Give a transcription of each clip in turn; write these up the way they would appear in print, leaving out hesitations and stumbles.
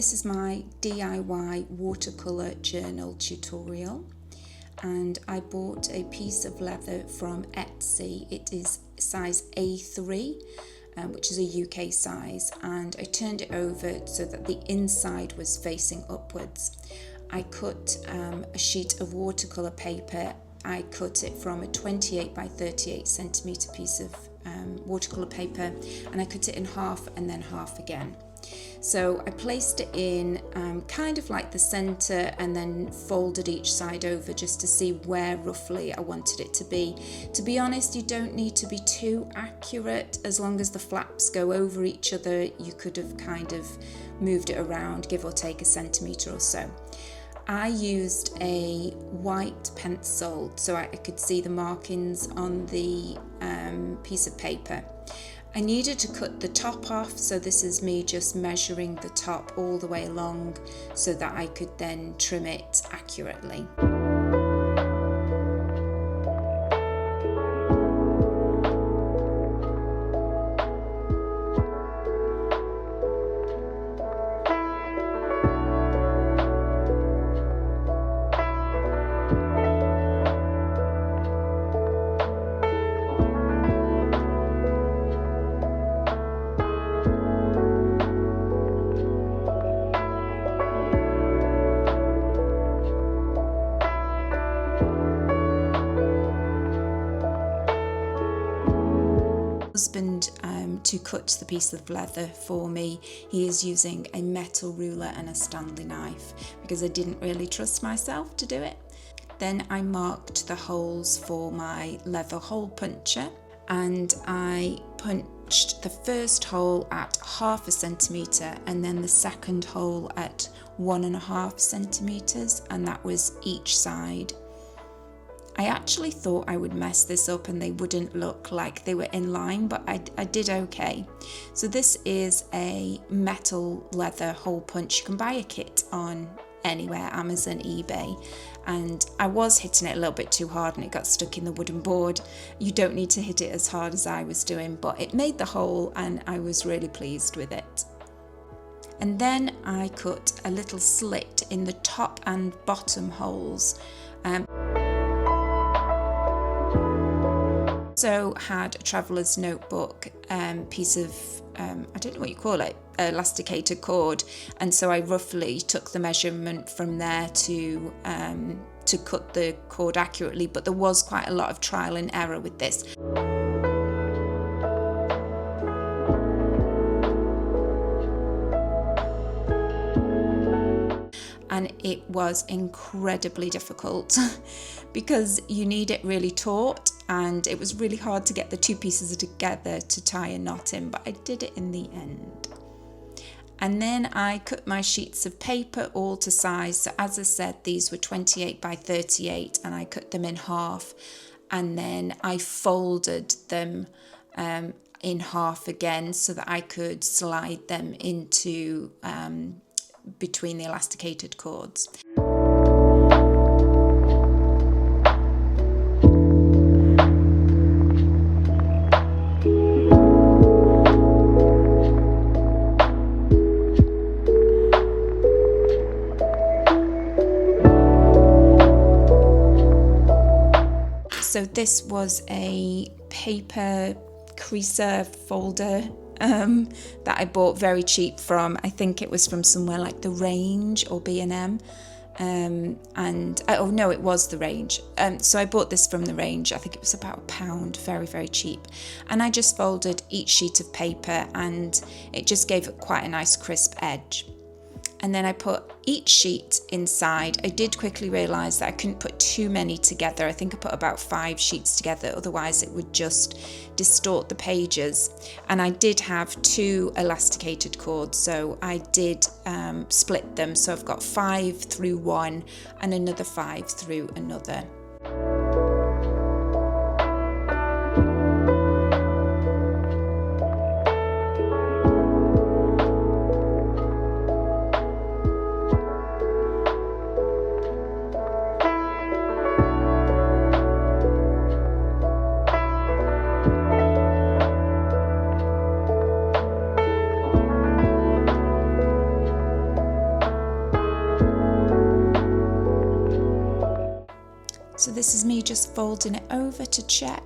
this is my DIY watercolour journal tutorial, and I bought a piece of leather from Etsy. It is size A3, which is a UK size, and I turned it over so that the inside was facing upwards. I cut a sheet of watercolour paper. I cut it from a 28 by 38 centimetre piece of watercolour paper, and I cut it in half and then half again. So I placed it in kind of like the centre and then folded each side over just to see where roughly I wanted it to be. To be honest, you don't need to be too accurate. As long as the flaps go over each other, you could have kind of moved it around, give or take a centimetre or so. I used a white pencil so I could see the markings on the piece of paper. I needed to cut the top off, so this is me just measuring the top all the way along so that I could then trim it accurately. Husband to cut the piece of leather for me. He is using a metal ruler and a Stanley knife because I didn't really trust myself to do it. Then I marked the holes for my leather hole puncher, and I punched the first hole at 0.5 centimetre and then the second hole at 1.5 centimetres, and that was each side. I actually thought I would mess this up and they wouldn't look like they were in line, but I did okay. So this is a metal leather hole punch. You can buy a kit on anywhere, Amazon, eBay, and I was hitting it a little bit too hard and it got stuck in the wooden board. You don't need to hit it as hard as I was doing, but it made the hole and I was really pleased with it. And then I cut a little slit in the top and bottom holes. Also had a traveller's notebook piece of, I don't know what you call it, elasticated cord, and so I roughly took the measurement from there to cut the cord accurately, but there was quite a lot of trial and error with this. And it was incredibly difficult because you need it really taut, and it was really hard to get the two pieces together to tie a knot in, but I did it in the end. And then I cut my sheets of paper all to size. So as I said, these were 28 by 38 and I cut them in half, and then I folded them in half again so that I could slide them into between the elasticated cords. So this was a paper creaser folder that I bought very cheap from, I think it was from somewhere like The Range or B&M, and oh no, it was The Range. So I bought this from The Range. I think it was about £1, very, very cheap. And I just folded each sheet of paper and it just gave it quite a nice crisp edge. And then I put each sheet inside. I did quickly realise that I couldn't put too many together. I think I put about 5 sheets together, otherwise it would just distort the pages. And I did have 2 elasticated cords, so I did split them. So I've got 5 through one and another 5 through another. So this is me just folding it over to check.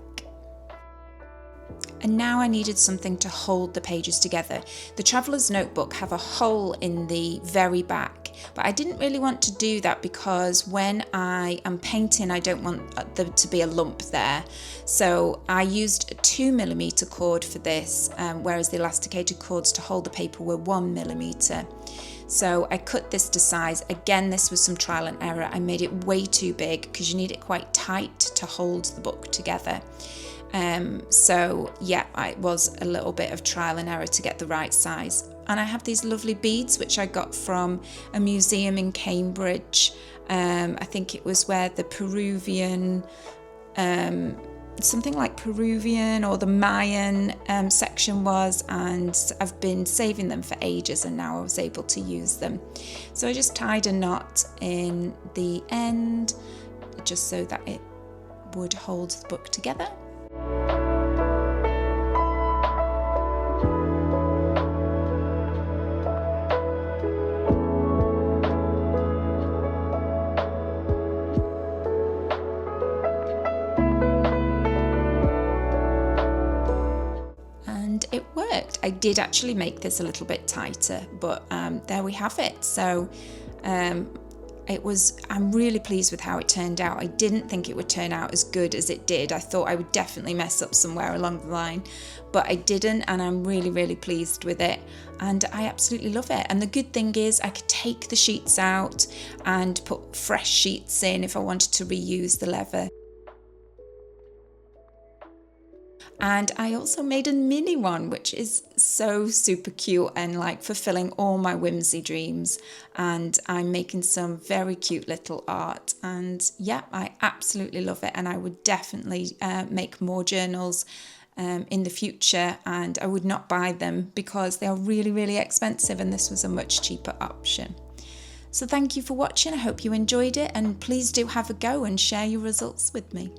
And now I needed something to hold the pages together. The Traveller's Notebook have a hole in the very back, but I didn't really want to do that because when I am painting, I don't want there to be a lump there. So I used a 2mm cord for this, whereas the elasticated cords to hold the paper were 1mm. So I cut this to size. Again, this was some trial and error. I made it way too big because you need it quite tight to hold the book together. So yeah, it was a little bit of trial and error to get the right size. And I have these lovely beads which I got from a museum in Cambridge. I think it was where the Peruvian, something like Peruvian or the Mayan section was, and I've been saving them for ages and now I was able to use them. So I just tied a knot in the end just so that it would hold the book together. And it worked. I did actually make this a little bit tighter, but there we have it. So I'm really pleased with how it turned out. I didn't think it would turn out as good as it did. I thought I would definitely mess up somewhere along the line, but I didn't, and I'm really, really pleased with it. And I absolutely love it. And the good thing is I could take the sheets out and put fresh sheets in if I wanted to reuse the leather. And I also made a mini one, which is so super cute and like fulfilling all my whimsy dreams. And I'm making some very cute little art. And yeah, I absolutely love it. And I would definitely make more journals in the future. And I would not buy them because they are really, really expensive. And this was a much cheaper option. So thank you for watching. I hope you enjoyed it. And please do have a go and share your results with me.